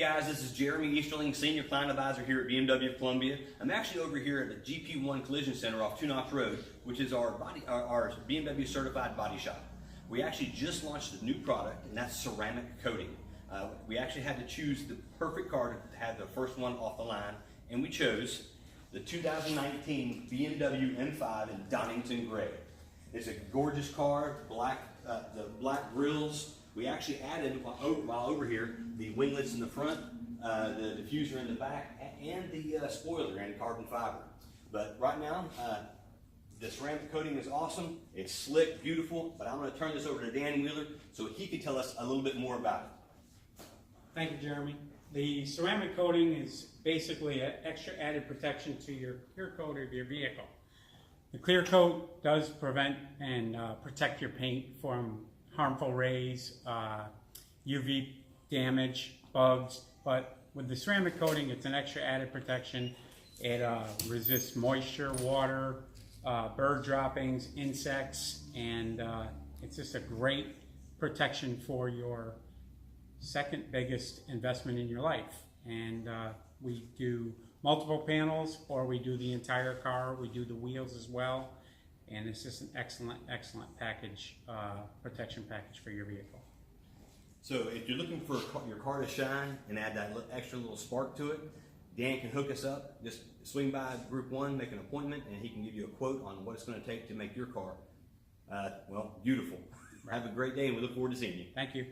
Hey guys, this is Jeremy Easterling, Senior Client Advisor here at BMW of Columbia. I'm actually over here at the GP1 Collision Center off Two Notch Road, which is our BMW certified body shop. We actually just launched a new product, and that's ceramic coating. We actually had to choose the perfect car to have the first one off the line, and we chose the 2019 BMW M5 in Donington Gray. It's a gorgeous car, the black grills. We actually added, while over here, the winglets in the front, the diffuser in the back, and the spoiler in carbon fiber. But right now, the ceramic coating is awesome. It's slick, beautiful, but I'm going to turn this over to Danny Wheeler so he can tell us a little bit more about it. Thank you, Jeremy. The ceramic coating is basically an extra added protection to your clear coat of your vehicle. The clear coat does prevent and protect your paint from harmful rays, UV damage, bugs, but with the ceramic coating, it's an extra added protection. It resists moisture, water, bird droppings, insects, and it's just a great protection for your second biggest investment in your life. And we do multiple panels, or we do the entire car. We do the wheels as well. And it's just an excellent package, protection package for your vehicle. So if you're looking for your car to shine and add that extra little spark to it, Dan can hook us up. Just swing by Group 1, make an appointment, and he can give you a quote on what it's going to take to make your car, well, beautiful. Have a great day, and we look forward to seeing you. Thank you.